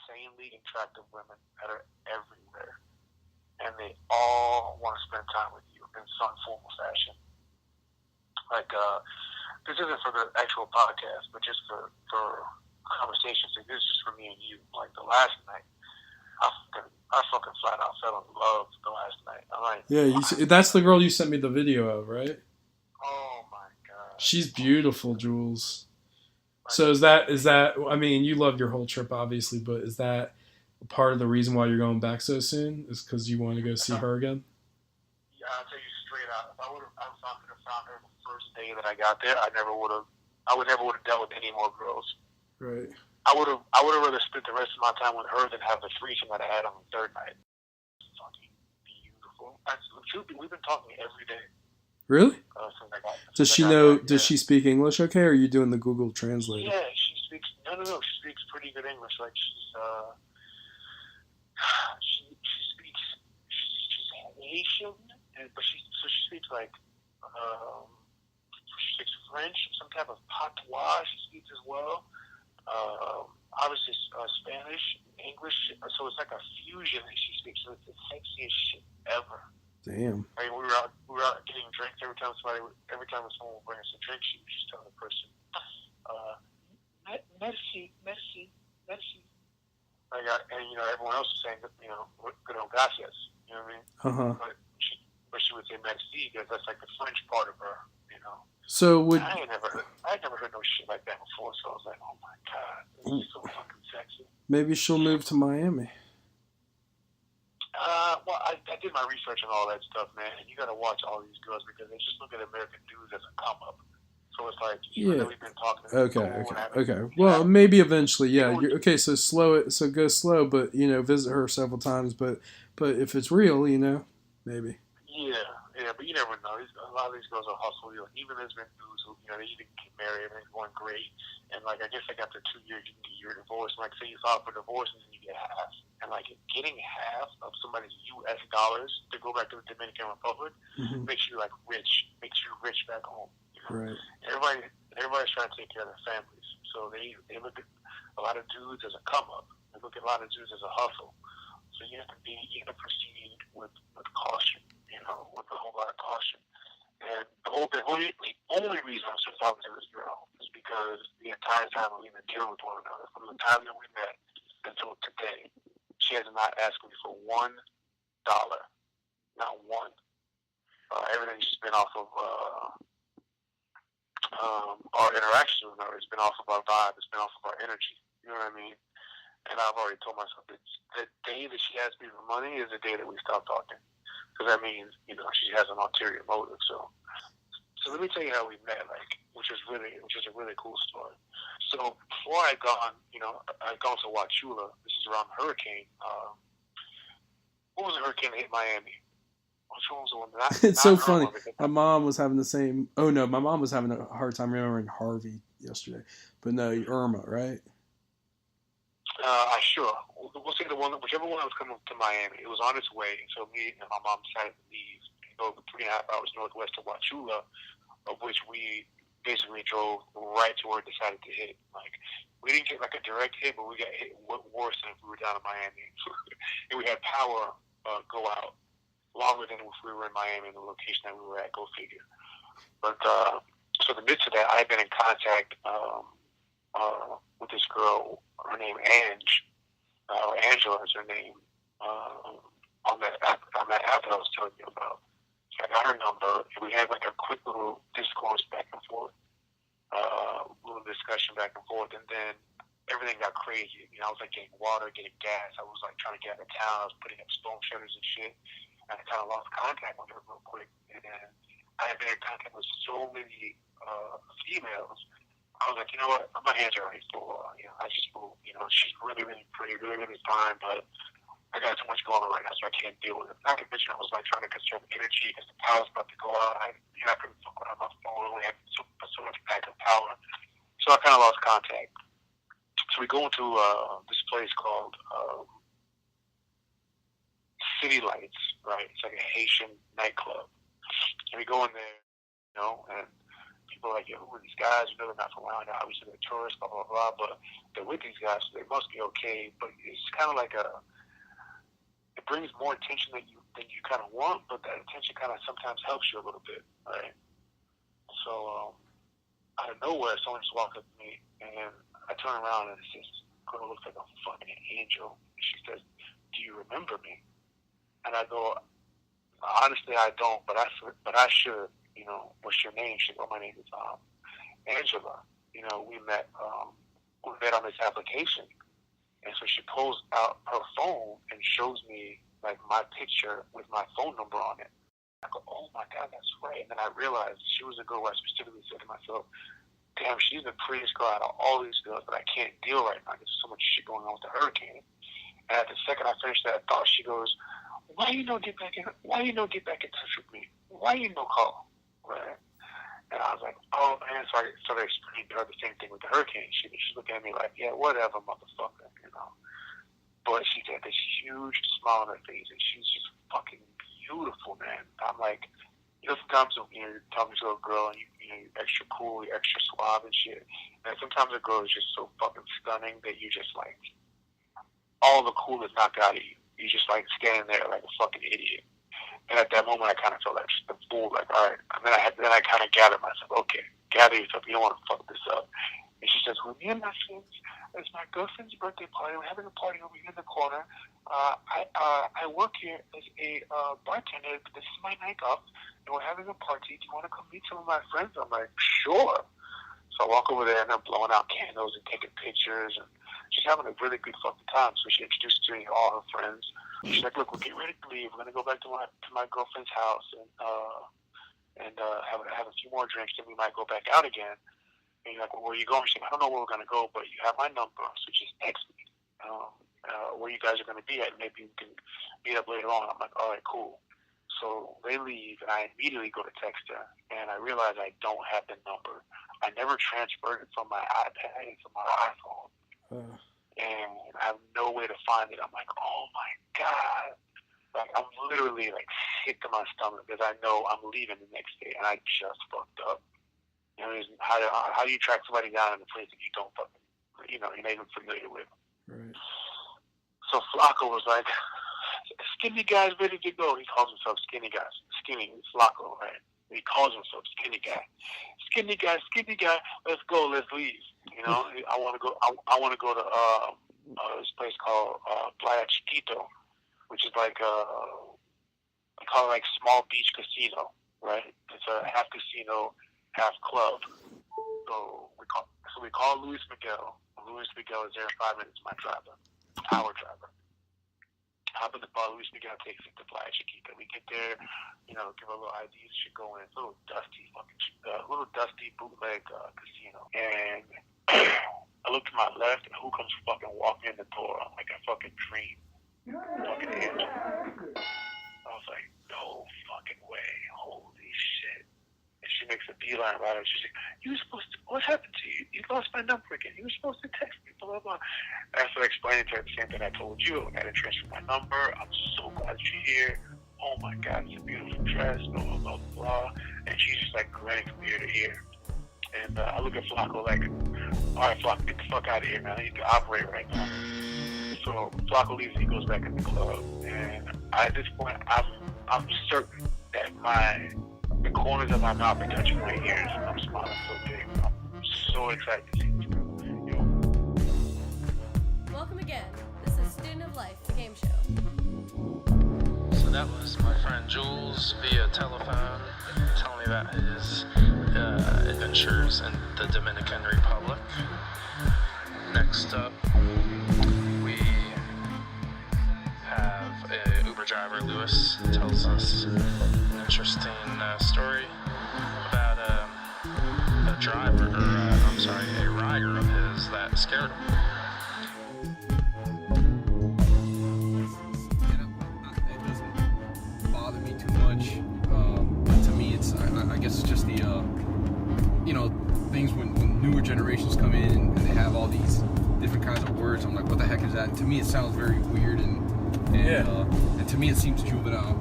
insanely attractive women that are everywhere, and they all want to spend time with you in some form or fashion. Like, this isn't for the actual podcast, but just for conversations. Like, this is just for me and you. Like, the last night, I fucking flat out fell in love the last night. I'm like, Yeah, that's the girl you sent me the video of, right? oh my god, She's beautiful, Jules. like, So is that? I mean, you loved your whole trip, obviously, but is that part of the reason why you're going back so soon? Is because you want to go see her again? yeah, I'll tell you straight out. If I could have found her the first day that I got there, I would never would have dealt with any more girls. Right. I would have rather spent the rest of my time with her than have the threesome that I had on the third night. It's fucking beautiful. We've been talking every day. Really? Since I got. Does she know? Does she speak English? Okay, or are you doing the Google Translator? Yeah, she speaks. No. She speaks pretty good English. Like she's Haitian, but she speaks like she speaks French, some type of patois. She speaks as well. Obviously Spanish, English. So it's like a fusion that she speaks. So it's the sexiest shit ever. Damn. I mean, we were out getting drinks every time someone would bring us a drink. She would just tell the person, "Merci, merci, merci." And everyone else was saying, good old gracias. You know what I mean? But she would say merci because that's like the French part of her. So I had never heard no shit like that before. So I was like, oh my god, this is so fucking sexy. Maybe she'll move to Miami. Well, I did my research and all that stuff, man. And you got to watch all these girls because they just look at American dudes as a come up. So it's like, even though we've been talking. Okay. Well, maybe eventually, yeah. Okay, so slow it. So go slow, but visit her several times. But if it's real, maybe. Yeah, but you never know. A lot of these girls are hustle. Even there's been dudes who, they even get married, everything's going great, and like I guess like after 2 years you can get your divorce. And like say you file for divorce and then you get half, and like getting half of somebody's U.S. dollars to go back to the Dominican Republic makes you like rich, back home. Right. Everybody's trying to take care of their families, so they look at a lot of dudes as a come up. They look at a lot of dudes as a hustle. So you have to proceed with caution. With a whole lot of caution. And the only reason I'm so talking to this girl is because the entire time we've been dealing with one another, from the time that we met until today, she has not asked me for $1. Not one. Everything's just been off of our interactions with her. It's been off of our vibe. It's been off of our energy. You know what I mean? And I've already told myself that the day that she asks me for money is the day that we stop talking. Because that means, she has an ulterior motive. So let me tell you how we met, which is a really cool story. So before I'd gone to Wachula. This is around the hurricane. What was the hurricane that hit Miami? Which one was the one that? It's so funny. My mom was having the same. Oh no, my mom was having a hard time remembering Harvey yesterday, but no, Irma, right? Sure. We'll say whichever one was coming to Miami. It was on its way, so me and my mom decided to leave and go 3.5 hours northwest of Wachula, of which we basically drove right to where it decided to hit. Like, we didn't get like a direct hit, but we got hit worse than if we were down in Miami. And we had power go out longer than if we were in Miami, in the location that we were at. Go figure. But so in the midst of that, I had been in contact with this girl. Her name or Angela is her name, on that app that I was telling you about. So I got her number, and we had like a quick little discourse back and forth, little discussion back and forth, and then everything got crazy. I was like getting water, getting gas. I was like trying to get out of town. I was putting up storm shutters and shit, and I kind of lost contact with her real quick. And then I had been in contact with so many females. I was like, you know what? My hands are already full. I just moved. She's really, really pretty, really, really fine, but I got too much going on right now, so I can't deal with it. Not to mention, I was like trying to conserve energy because the power's about to go out. I couldn't fuck with my phone. I only had so much backup power, so I kind of lost contact. So we go into this place called City Lights, right? It's like a Haitian nightclub, and we go in there, and people are like, yo, who are these guys? You know, they're not from around here. Obviously, they're tourists, blah, blah, blah. But they're with these guys, so they must be okay. But it's kind of like it brings more attention than you kind of want, but that attention kind of sometimes helps you a little bit, right? So, out of nowhere, someone just walked up to me, and I turn around, and it's this girl looks like a fucking angel. And she says, do you remember me? And I go, honestly, I don't, but I should. You know, what's your name? She goes, my name is Angela. You know, we met on this application, and so she pulls out her phone and shows me like my picture with my phone number on it. I go, oh my God, that's right. And then I realized she was a girl where I specifically said to myself, damn, she's the prettiest girl out of all these girls, but I can't deal right now. There's so much shit going on with the hurricane. And at the second I finished that thought, she goes, why you no get back in touch with me? Why you no call? Right? And I was like, oh man, so I explained to her the same thing with the hurricane. She's looking at me like, yeah, whatever, motherfucker, you know. But she had this huge smile on her face, and she's just fucking beautiful, man. I'm like, you know, sometimes you're talking to a girl and you're extra cool, you're extra suave and shit. And sometimes a girl is just so fucking stunning that you just like all the cool is knocked out of you. You just like standing there like a fucking idiot. And at that moment, I kind of felt like just a fool. Like, all right. And then I kind of gathered myself. Okay, gather yourself. You don't want to fuck this up. And she says, well, me and my friends, it's my girlfriend's birthday party. We're having a party over here in the corner. I work here as a bartender. This is my night off, and we're having a party. Do you want to come meet some of my friends? I'm like, sure. So I walk over there, and they're blowing out candles and taking pictures, and she's having a really good fucking time. So she introduced me to all her friends. She's like, look, we're getting ready to leave. We're gonna go back to my girlfriend's house and have a few more drinks, then we might go back out again. And you're like, well, where are you going? She's like, I don't know where we're gonna go, but you have my number, so just text me where you guys are gonna be at. Maybe we can meet up later on. I'm like, all right, cool. So they leave, and I immediately go to text her, and I realize I don't have the number. I never transferred it from my iPad to my iPhone. And I have no way to find it. I'm like, oh my God. Like, I'm literally like sick to my stomach because I know I'm leaving the next day and I just fucked up. You know, how do you track somebody down in a place that you don't fucking, you know, you're not even familiar with? Right. So Flacco was like, skinny guy's ready to go. He calls himself Skinny Guy. Skinny, Flacco, right? He calls himself Skinny Guy. Skinny guy, let's go, let's leave. You know, I want to go to this place called Playa Chiquito, which is like they call it like small beach casino, right? It's a half casino, half club. So we call Luis Miguel. Luis Miguel is there in 5 minutes. My driver, our driver. Hop in the bar, Luis Miguel takes it to Playa Chiquita. We get there, you know, give a little IDs, should go in. It's a little dusty bootleg casino. And I look to my left, and who comes fucking walking in the door? I'm like a fucking dream. Fucking angel. I was like, no fucking way. Holy shit. And she makes a beeline right out. She's like, you were supposed to, what happened to you? You lost my number again. You were supposed to text me, blah, blah, blah. And I started explaining to her the same thing I told you. I got to transfer my number. I'm so glad you're here. Oh my God, it's a beautiful dress, blah, blah, blah, blah. And she's just like grinning from ear to ear. And I look at Flacco like, all right, Flacco, get the fuck out of here, man. I need to operate right now. So Flacco leaves and he goes back in the club. And at this point, I'm certain that the corners of my mouth are touching my ears. And I'm smiling so big. I'm so excited to see this girl. You know? Welcome again. This is Student of Life, the game show. So that was my friend Jules via telephone telling me about his adventures in the Dominican Republic. Next up, we have an Uber driver, Lewis, tells us an interesting story about a rider of his that scared him. I guess it's just the, things when newer generations come in and they have all these different kinds of words. I'm like, what the heck is that? And to me, it sounds very weird and to me, it seems juvenile.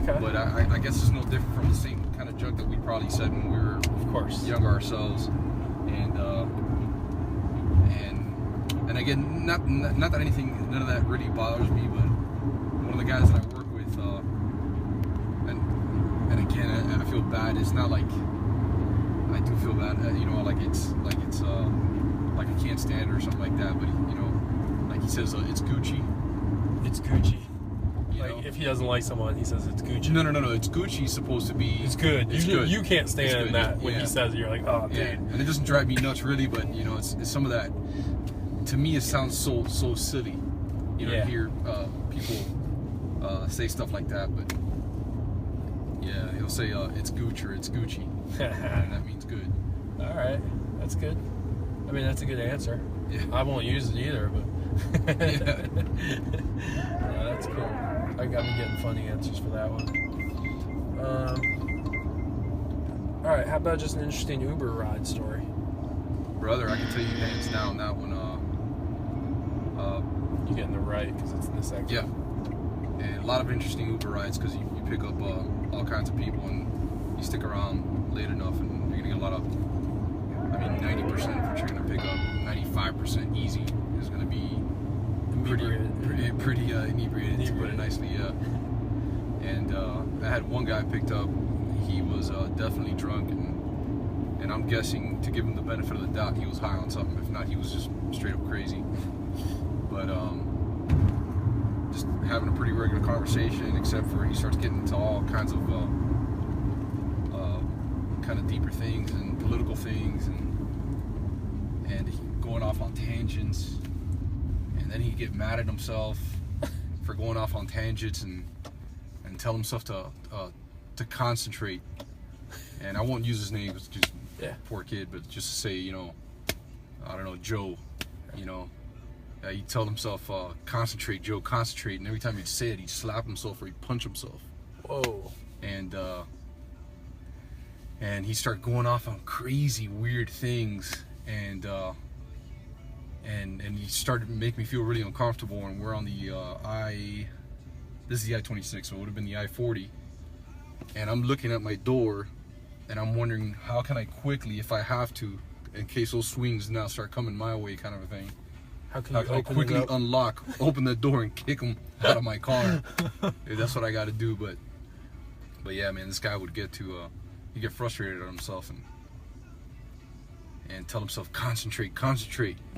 Okay. But I guess it's no different from the same kind of junk that we probably said when we were, of course, younger ourselves, and again, not that anything, none of that really bothers me, but one of the guys that I work with, and again, I feel bad. It's not like I do feel bad, you know, like it's like I can't stand it or something like that. But you know, like he says, it's Gucci. It's Gucci. You like know? if he doesn't like someone, he says it's Gucci. No. It's Gucci supposed to be. It's good. It's good. You can't stand that when yeah. he says it. You're like, oh, dude. Yeah. And it doesn't drive me nuts really, but you know, it's some of that. To me, it sounds so silly. You know, Yeah. to hear people say stuff like that, but yeah, he'll say it's Gucci or it's Gucci, and that means good. All right, that's good. I mean, that's a good answer. Yeah. I won't use it either, but Yeah. yeah, that's cool. I got me getting funny answers for that one. All right, how about just an interesting Uber ride story? Brother, I can tell you hands down that one. You getting the right because it's in the section. Yeah, and a lot of interesting Uber rides because you pick up all kinds of people and you stick around late enough and you're gonna get a lot of. I mean, 90% of what you're gonna pick up, 95% easy is gonna be pretty inebriated, to put it nicely. Yeah. And I had one guy picked up. He was definitely drunk, and I'm guessing, to give him the benefit of the doubt, he was high on something. If not, he was just straight up crazy. But just having a pretty regular conversation, except for he starts getting into all kinds of kind of deeper things and political things, and going off on tangents, and then he'd get mad at himself for going off on tangents and tell himself to concentrate. And I won't use his name, it's just poor kid, but just to say, you know, I don't know, Joe, you know, he'd tell himself, concentrate, Joe, concentrate, and every time he'd say it, he'd slap himself or he'd punch himself. Whoa. And he'd start going off on crazy, weird things, and he started to make me feel really uncomfortable. And we're on the this is the I-26, so it would have been the I-40, and I'm looking at my door, and I'm wondering how can I quickly, if I have to, in case those swings now start coming my way, kind of a thing. How can I quickly open the door and kick him out of my car. If that's what I got to do, but yeah, man, this guy would get to he'd get frustrated at himself and tell himself concentrate,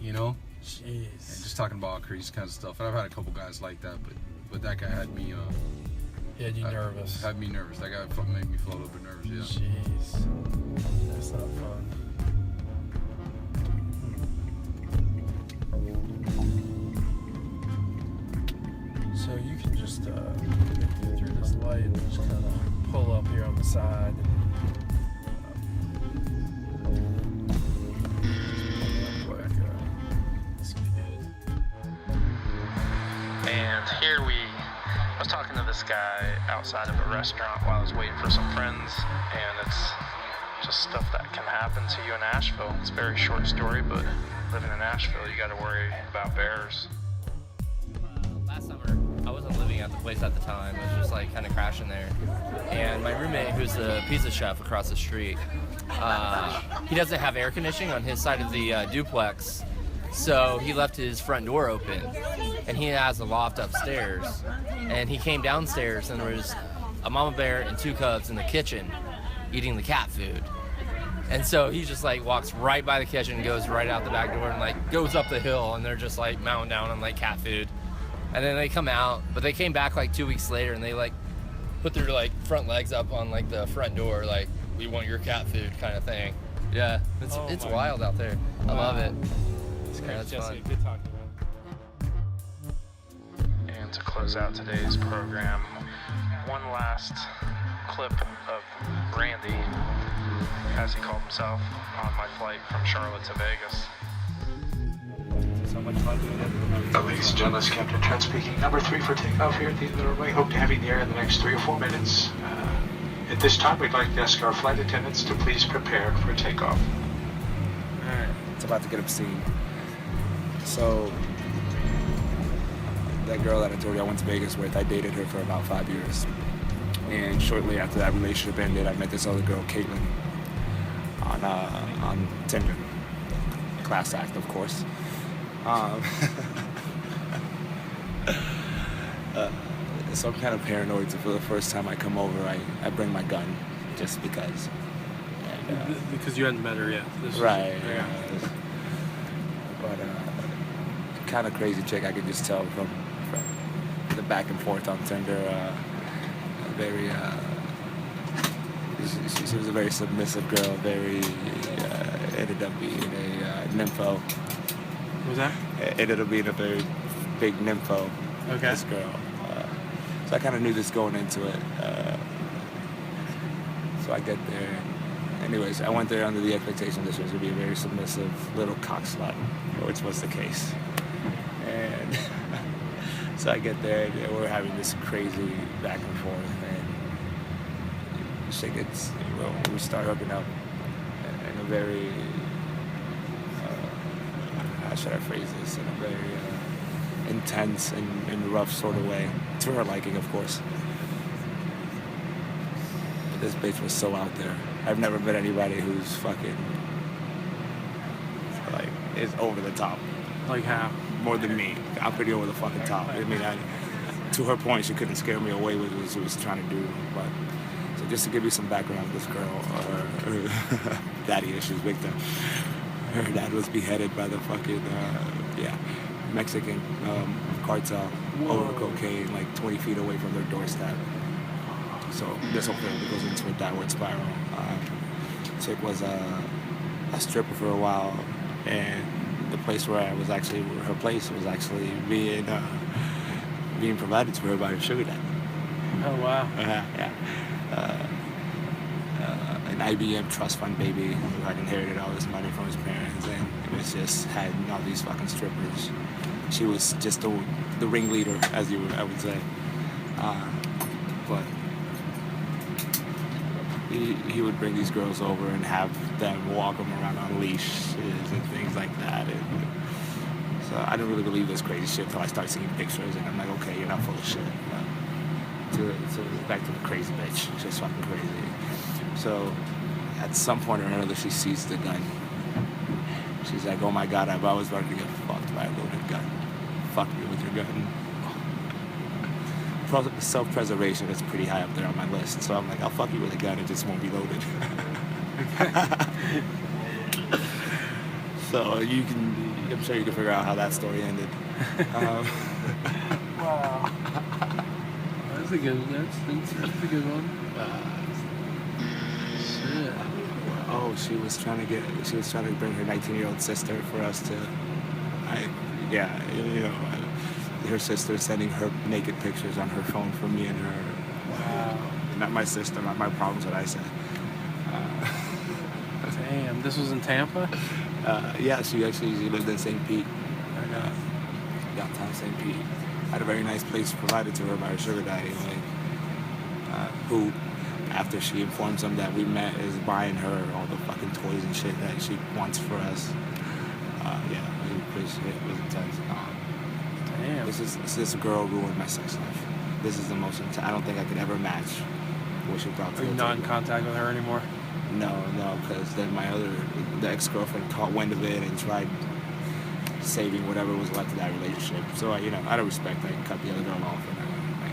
you know. Jeez. And just talking about all crazy kinds of stuff. And I've had a couple guys like that, but that guy had me nervous. Had me nervous. That guy made me feel a little bit nervous. Yeah. Jeez. That's not fun. So you can just get through this light and just kind of pull up here on the side. And here I was talking to this guy outside of a restaurant while I was waiting for some friends, and it's just stuff that can happen to you in Asheville. It's a very short story, but living in Asheville, you got to worry about bears. Last summer, I wasn't living at the place at the time. I was just like kind of crashing there. And my roommate, who's the pizza chef across the street, he doesn't have air conditioning on his side of the duplex. So he left his front door open, and he has a loft upstairs. And he came downstairs, and there was a mama bear and two cubs in the kitchen eating the cat food. And so he just like walks right by the kitchen, goes right out the back door, and like goes up the hill, and they're just like mowing down on like cat food. And then they come out, but they came back like 2 weeks later, and they like put their like front legs up on like the front door, like, we want your cat food kind of thing. Yeah, it's wild out there. I love it. It's fun. Good talking about. And to close out today's program, one last clip of Randy, as he called himself, on my flight from Charlotte to Vegas. So much fun. Ladies and gentlemen, this is Captain Trent speaking. Number 3 for takeoff here at the end of the runway. Hope to have you in the air in the next 3 or 4 minutes. At this time, we'd like to ask our flight attendants to please prepare for takeoff. Alright, it's about to get obscene. So, that girl that I told you I went to Vegas with, I dated her for about 5 years. And shortly after that relationship ended, I met this other girl, Caitlin, on Tinder. Class act, of course. So I'm kind of paranoid. So for the first time I come over, I bring my gun, just because. And, because you hadn't met her yet. Right. But kind of crazy chick. I could just tell from the back and forth on Tinder. Very. She was a very submissive girl. Very ended up being a nympho. What was that? It ended up being a very big nympho. Okay. This girl. So I kind of knew this going into it. So I get there. Anyways, I went there under the expectation this was going to be a very submissive little cock slut, which was the case. And so I get there, and we're having this crazy back and forth, and shit gets, we start hooking up in a very, how should I phrase this, in a very intense and rough sort of way, to her liking, of course. But this bitch was so out there. I've never met anybody who's fucking, like, is over the top. Like how? More than me. I'm pretty over the fucking top. I mean, to her point, she couldn't scare me away with what she was trying to do. But so just to give you some background, this girl, her daddy issues victim. Her dad was beheaded by the fucking Mexican cartel over cocaine, like 20 feet away from their doorstep. So this whole thing goes into a downward spiral. Chick was a stripper for a while, and the place where her place was actually being provided to her by her sugar daddy. Oh wow. An IBM trust fund baby who had inherited all this money from his parents, and it was just had all these fucking strippers. She was just the ringleader, I would say. But he would bring these girls over and have them walk them around on leashes and things like that. And so I didn't really believe this crazy shit until I started seeing pictures, and I'm like, okay, you're not full of shit. Back to the crazy bitch, just fucking crazy. So at some point or another, she sees the gun. She's like, oh my God, I was about to get fucked by a loaded gun. Fuck me with your gun. Self-preservation is pretty high up there on my list, so I'm like, I'll fuck you with a gun, it just won't be loaded. So I'm sure you can figure out how that story ended. Wow. That's a good one. Shit. Oh, she was trying to bring her 19-year-old sister for us to, her sister sending her naked pictures on her phone for me and her. Wow. Not my sister, not my problems, what I said. Damn, this was in Tampa? Yeah, she lived in St. Pete. Downtown St. Pete. Had a very nice place provided to her by her sugar daddy, who, after she informs him that we met, is buying her all the fucking toys and shit that she wants for us. It was intense. Damn. This girl ruined my sex life. This is the most intense. I don't think I could ever match what she brought to the table. Are you not in contact with her anymore? No, because then the ex-girlfriend caught wind of it and tried saving whatever was left of that relationship. So, out of respect, I cut the other girl off.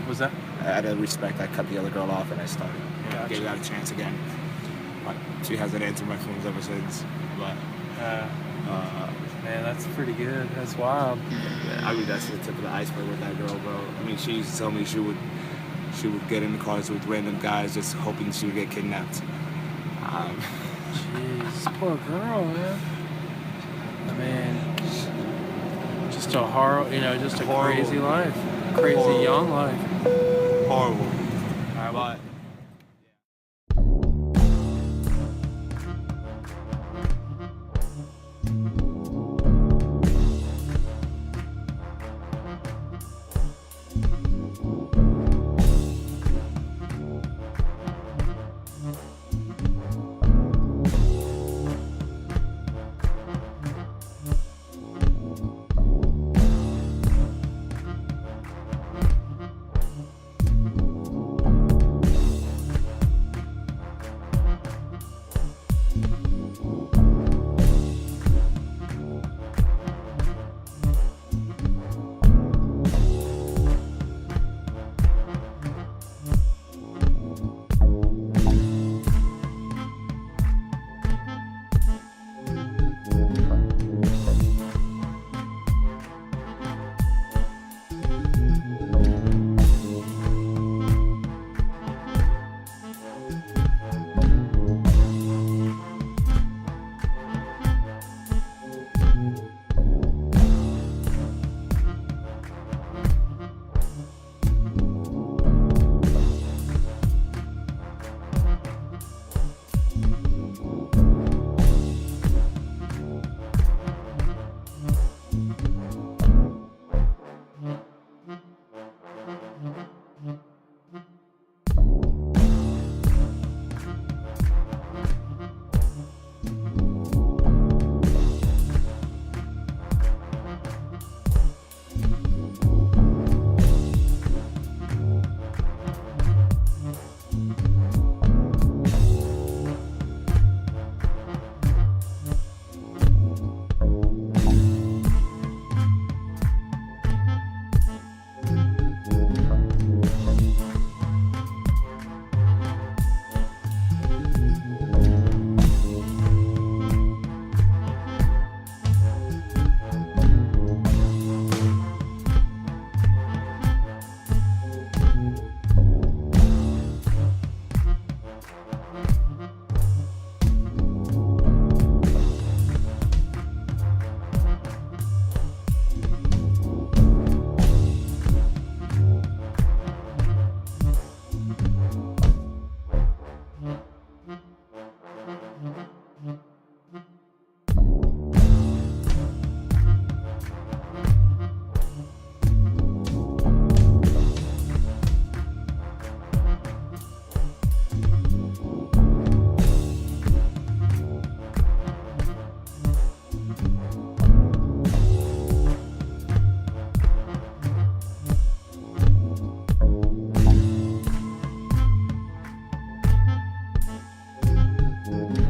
Was that? Out of respect, I cut the other girl off and I started. Gave that a chance again. But she hasn't answered my phones ever since. But man, that's pretty good. That's wild. I mean, that's the tip of the iceberg with that girl, bro. I mean, she used to tell me she would get in the cars with random guys just hoping she would get kidnapped. Jeez, poor girl, man. I mean, just a horror, just a horrible, crazy life, crazy horrible, young life. Horrible. But Peace.